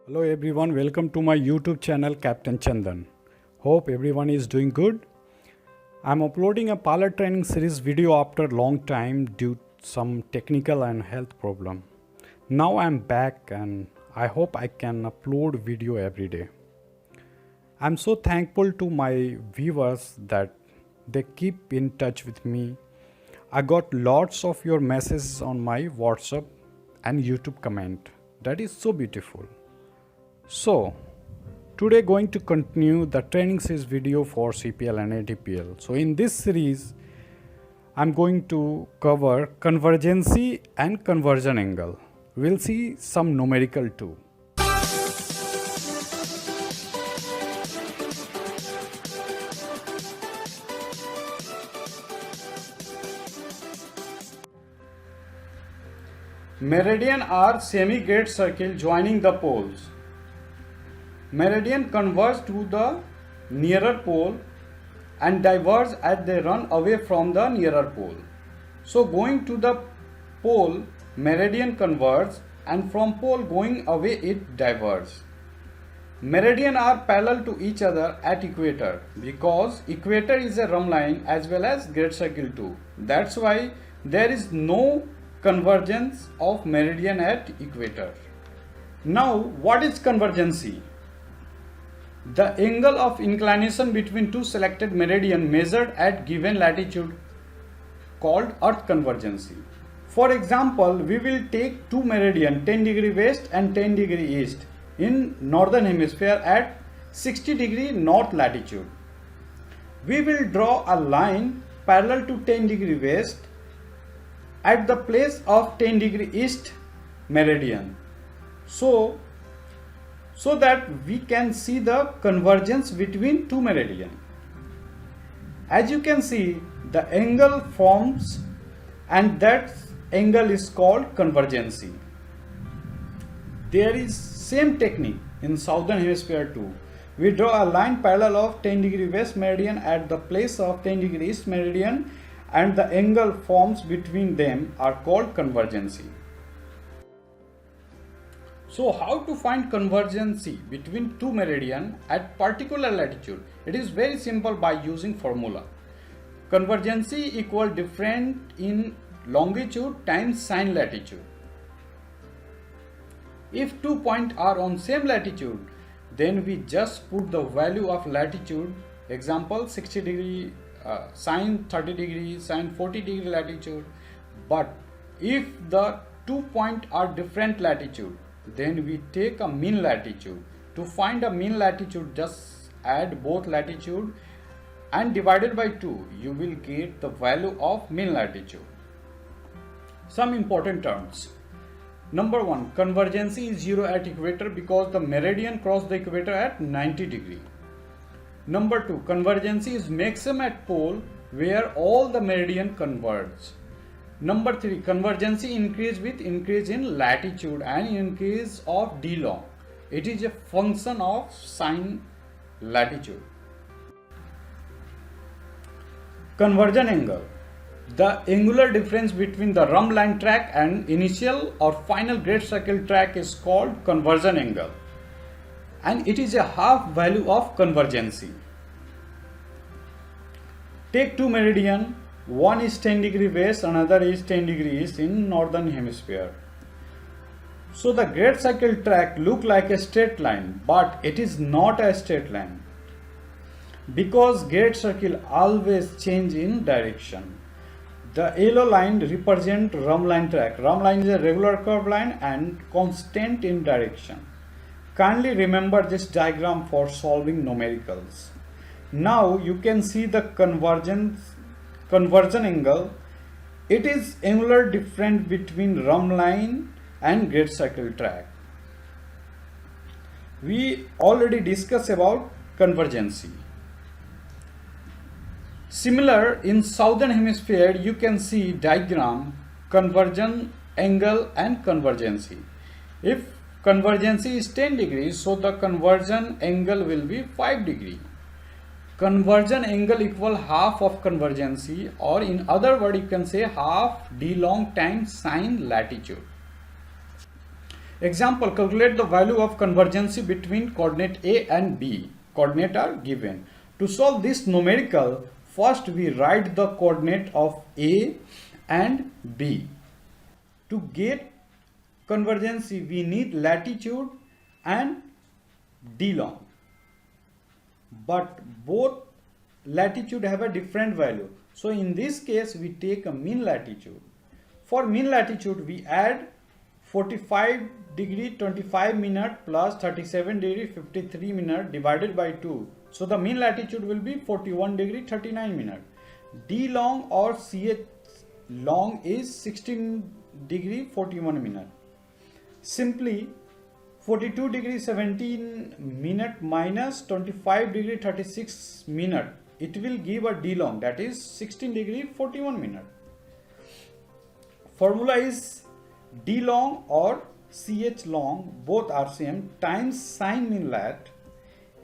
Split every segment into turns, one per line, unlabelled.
Hello everyone, welcome to my YouTube channel Captain Chandan. Hope everyone is doing good. I'm uploading a pilot training series video after a long time due to some technical and health problem. Now I'm back and I hope I can upload video every day. I'm so thankful to my viewers that they keep in touch with me. I got lots of your messages on my WhatsApp and YouTube comment. That is so beautiful. So today going to continue the training series video for CPL and ATPL. So in this series I'm going to cover convergency and conversion angle. We'll see some numerical too. Meridian are semi-great circle joining the poles. Meridian converge to the nearer pole and diverge as they run away from the nearer pole. So going to the pole, meridian converge, and from pole going away it diverges. Meridian are parallel to each other at equator because equator is a rhumb line as well as great circle too. That's why there is no convergence of meridian at equator. Now what is convergency? The angle of inclination between two selected meridian measured at given latitude called earth convergency. For example, we will take two meridian 10 degree west and 10 degree east in northern hemisphere at 60 degree north latitude. We will draw a line parallel to 10 degree west at the place of 10 degree east meridian. So that we can see the convergence between two meridian. As you can see, the angle forms and that angle is called convergency. There is same technique in southern hemisphere too. We draw a line parallel of 10 degree west meridian at the place of 10 degree east meridian and the angle forms between them are called convergency. So how to find convergency between two meridian at particular latitude? It is very simple by using formula. Convergency equal difference in longitude times sine latitude. If 2 points are on same latitude, then we just put the value of latitude, example 60 degree, sine 30 degree, sine 40 degree latitude. But if the 2 points are different latitude, then we take a mean latitude. To find a mean latitude, just add both latitude and divided by 2, you will get the value of mean latitude. Some important terms. Number 1, convergency is 0 at equator because the meridian cross the equator at 90 degree. Number 2, convergency is maximum at pole where all the meridian converge. Number 3, convergency increase with increase in latitude and increase of d long. It is a function of sine latitude. Conversion angle. The angular difference between the rhumb line track and initial or final great circle track is called conversion angle, and it is a half value of convergency. Take two meridian. One is 10 degree west, another is 10 degree east in northern hemisphere. So the great circle track look like a straight line, but it is not a straight line because great circle always change in direction. The yellow line represent rhumb line track. Rhumb line is a regular curved line and constant in direction. Kindly remember this diagram for solving numericals. Now you can see the conversion angle. It is angular difference between rhumb line and great circle track. We already discussed about convergency. Similar in southern hemisphere, you can see diagram conversion angle and convergency. If convergency is 10 degrees, so the conversion angle will be 5 degree. Conversion angle equal half of convergency, or in other word you can say half d long times sine latitude. Example, calculate the value of convergence between coordinate A and B. Coordinate are given. To solve this numerical, first we write the coordinate of A and B. To get convergence, we need latitude and d long. But both latitude have a different value. So in this case, we take a mean latitude. For mean latitude, we add 45 degree 25 minute plus 37 degree 53 minute divided by 2. So the mean latitude will be 41 degree 39 minute. D long or CH long is 16 degree 41 minute. Simply 42 degree 17 minute minus 25 degree 36 minute. It will give a D long, that is 16 degree 41 minute. Formula is D long or CH long, both are same, times sine mean lat.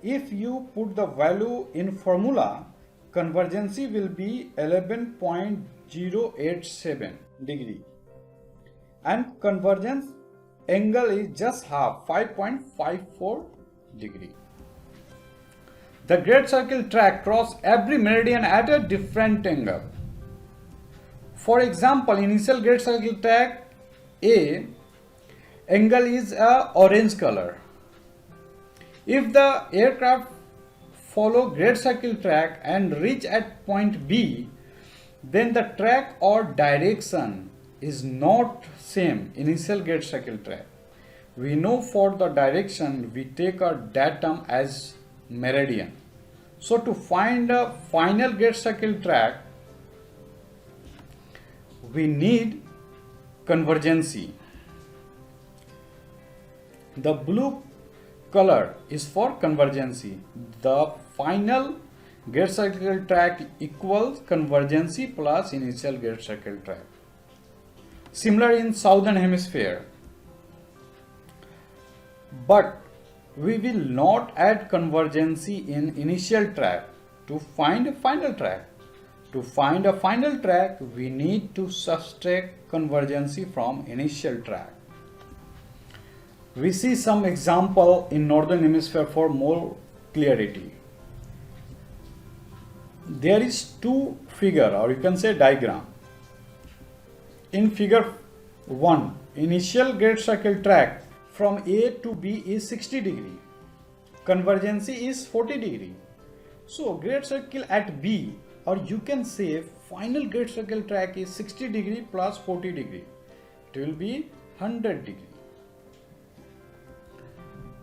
If you put the value in formula, convergence will be 11.087 degree and convergence angle is just half, 5.54 degree. The great circle track cross every meridian at a different angle. For example, initial great circle track A angle is a orange color. If the aircraft follow great circle track and reach at point B, then the track or direction is not same initial great circle track. We know for the direction we take a datum as meridian. So to find a final great circle track, we need convergence. The blue color is for convergence. The final great circle track equals convergence plus initial great circle track. Similar in southern hemisphere. But we will not add convergence in initial track to find a final track. To find a final track, we need to subtract convergence from initial track. We see some example in northern hemisphere for more clarity. There is two figure, or you can say diagram. In figure 1, initial great circle track from A to B is 60 degree. Convergence is 40 degree. So great circle at B, or you can say final great circle track is 60 degree plus 40 degree. It will be 100 degree.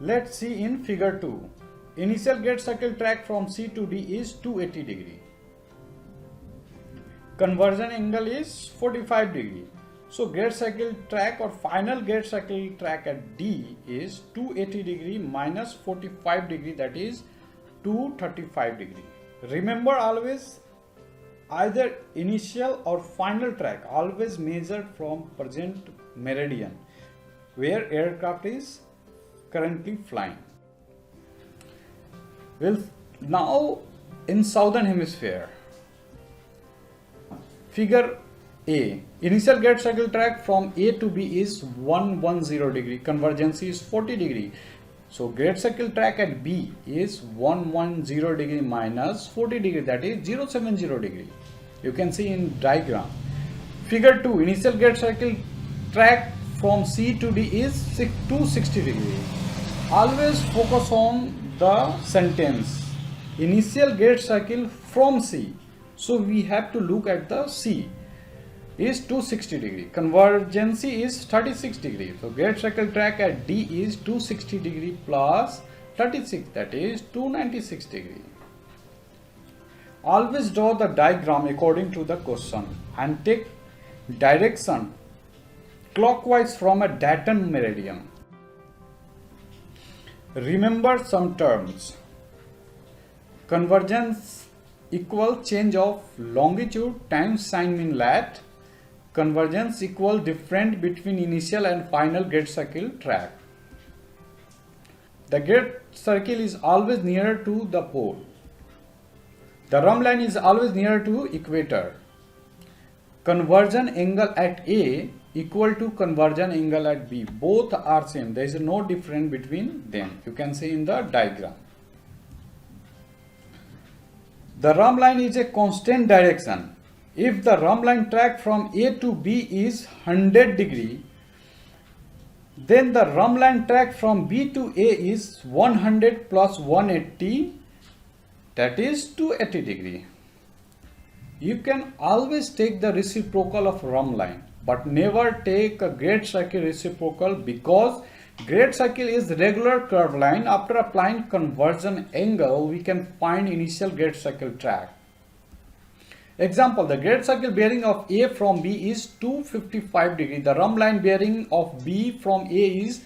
Let's see in figure 2. Initial great circle track from C to D is 280 degree. Conversion angle is 45 degree. So great circle track or final great circle track at D is 280 degree minus 45 degree, that is 235 degree. Remember always either initial or final track always measured from present meridian where aircraft is currently flying. Well, now in southern hemisphere, figure A, initial great circle track from A to B is 110 degree, convergence is 40 degree. So great circle track at B is 110 degree minus 40 degree, that is 070 degree. You can see in diagram. Figure 2, initial great circle track from C to D is 260 degree. Always focus on the sentence. Initial great circle from C. So we have to look at the C is 260 degree. Convergence is 36 degree. So great circle track at D is 260 degree plus 36, that is 296 degree. Always draw the diagram according to the question and take direction clockwise from a datum meridian. Remember some terms. Convergence equal change of longitude times sine mean lat. Convergence equal difference between initial and final great circle track. The great circle is always nearer to the pole. The rhumb line is always nearer to equator. Conversion angle at A equal to convergent angle at B. Both are same. There is no difference between them. You can see in the diagram. The rhumb line is a constant direction. If the rhumb line track from A to B is 100 degree, then the rhumb line track from B to A is 100 plus 180, that is 280 degree. You can always take the reciprocal of rhumb line, but never take a great circle reciprocal, because great circle is regular curved line. After applying convergent angle, we can find initial great circle track. Example, the great circle bearing of A from B is 255 degree. The rhumb line bearing of B from A is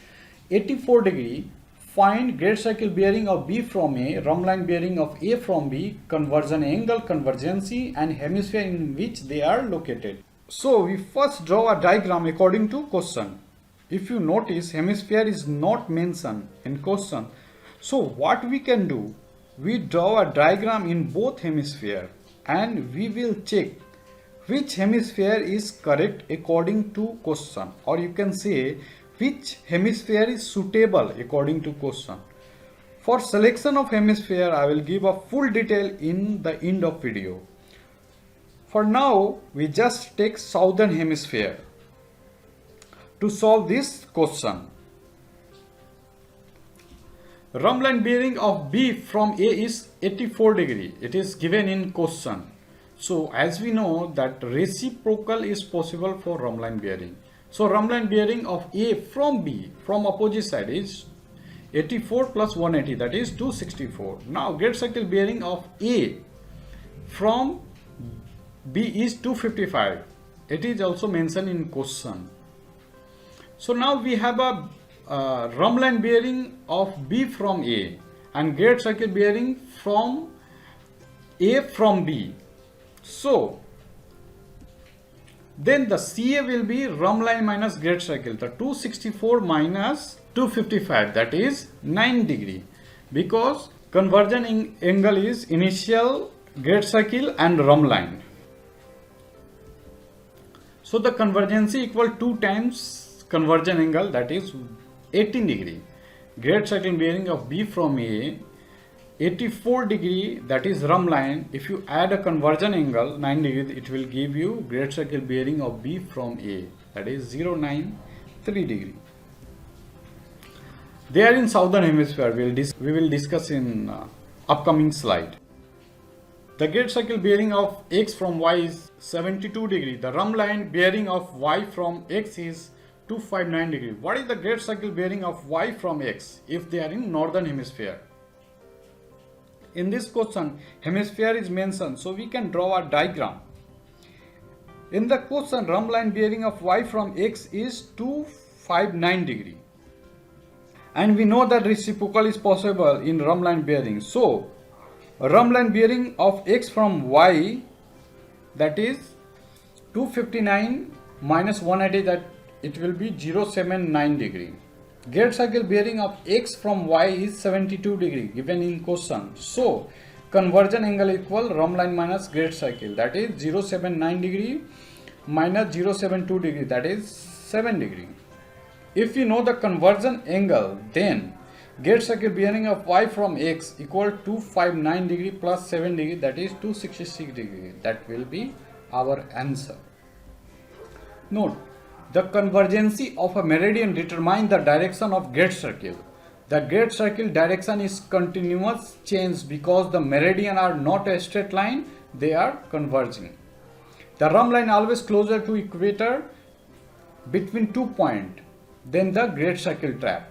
84 degree. Find great circle bearing of B from A, rhumb line bearing of A from B, convergent angle, convergency, and hemisphere in which they are located. So we first draw a diagram according to question. If you notice, hemisphere is not mentioned in question. So what we can do, we draw a diagram in both hemisphere, and we will check which hemisphere is correct according to question, or you can say which hemisphere is suitable according to question. For selection of hemisphere, I will give a full detail in the end of video. For now, we just take southern hemisphere to solve this question. Rhumb line bearing of B from A is 84 degree. It is given in question. So as we know that reciprocal is possible for rhumb line bearing. So rhumb line bearing of A from B from opposite side is 84 plus 180, that is 264. Now great circle bearing of A from B is 255. It is also mentioned in question. So now we have a rhumb line bearing of B from A and great circle bearing from A from B. So then the CA will be rhumb line minus great circle. The 264 minus 255, that is 9 degree, because convergent angle is initial great circle and rhumb line. So the convergency equal 2 times convergent angle, that is 18 degree. Great circle bearing of B from A 84 degree, that is rhumb line. If you add a convergent angle 9 degree, it will give you great circle bearing of B from A, that is 093 degree. They are in southern hemisphere. We will discuss in upcoming slide. The great circle bearing of X from Y is 72 degree. The rhumb line bearing of Y from X is 259 degree. What is the great circle bearing of Y from X if they are in northern hemisphere? In this question, hemisphere is mentioned, so we can draw a diagram. In the question, rhumb line bearing of Y from X is 259 degree. And we know that reciprocal is possible in rhumb line bearing. So rhumb line bearing of X from Y, that is 259 minus 180, that it will be 079 degree. Great circle bearing of X from Y is 72 degree given in question. So convergent angle equal rhumb line minus great circle, that is 079 degree minus 072 degree, that is 7 degree. If you know the convergent angle, then great circle bearing of Y from X equal 259 degree plus 7 degree, that is 266 degree. That will be our answer. Note, the convergency of a meridian determines the direction of great circle. The great circle direction is continuous change because the meridian are not a straight line, they are converging. The rhumb line always closer to equator between 2 points than the great circle track.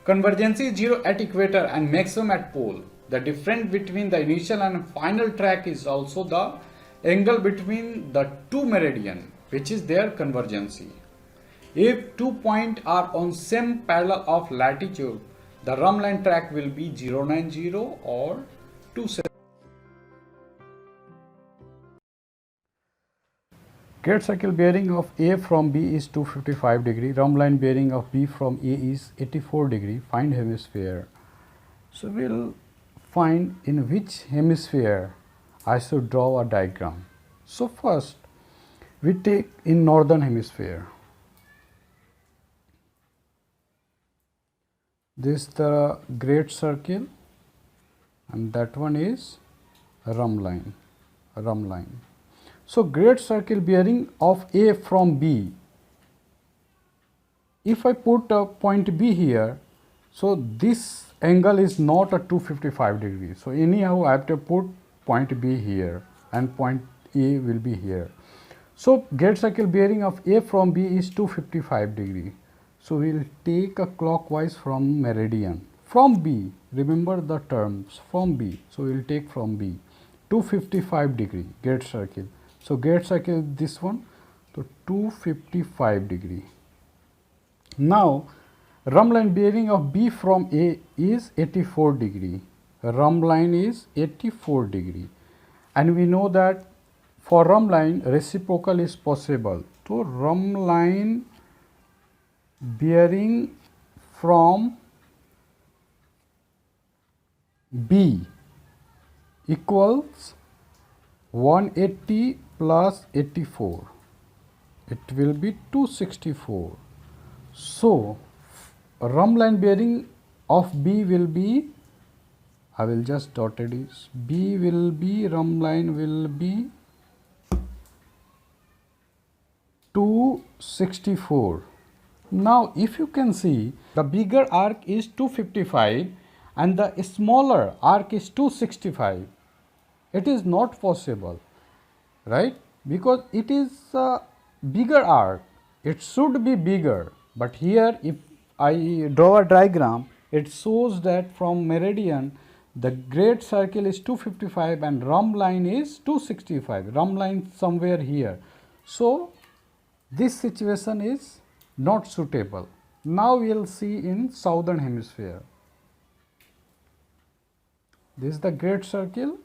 Convergency is 0 at equator and maximum at pole. The difference between the initial and final track is also the angle between the two meridian, which is their convergency. If 2 points are on same parallel of latitude, the rhumb line track will be 090 or 27. Great circle bearing of A from B is 255 degree. Rhumb line bearing of B from A is 84 degree. Find hemisphere. So we'll find in which hemisphere I should draw a diagram. So first we take in northern hemisphere. This the great circle, and that one is rhumb line. So great circle bearing of A from B. If I put a point B here, so this angle is not a 255 degrees. So anyhow I have to put point B here and point A will be here. So great circle bearing of A from B is 255 degree. So we will take a clockwise from meridian. From B, remember the terms, from B. So we will take from B, 255 degree, great circle. So great circle this one, so 255 degree. Now rhumb line bearing of B from A is 84 degree. Rhumb line is 84 degree. And we know that for rhumb line reciprocal is possible. So rhumb line bearing from B equals 180 plus 84. It will be 264. So rhumb line bearing of B will be, I will just dot it is, B will be, rhumb line will be 264. Now if you can see, the bigger arc is 255 and the smaller arc is 265. It is not possible, right? Because it is a bigger arc, it should be bigger. But here if I draw a diagram, it shows that from meridian the great circle is 255 and rhumb line is 265. Rhumb line somewhere here. So this situation is not suitable. Now we will see in southern hemisphere. This is the great circle,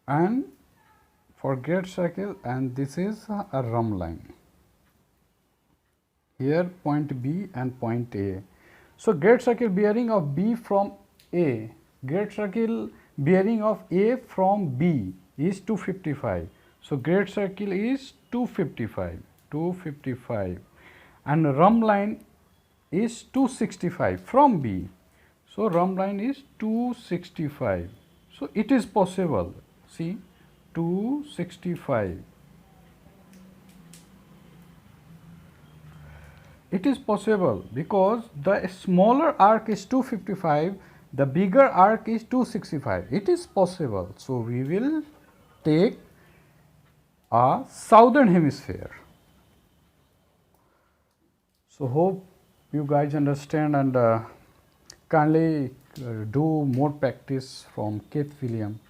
and for great circle, and this is a rhumb line. Here point B and point A. So great circle bearing of B from A, great circle bearing of A from B is 255. So great circle is 255, and rhumb line is 265 from B. So rhumb line is 265. So it is possible. See, 265. It is possible because the smaller arc is 255, the bigger arc is 265. It is possible. So we will take a southern hemisphere. So hope you guys understand, and kindly do more practice from Keith Williams.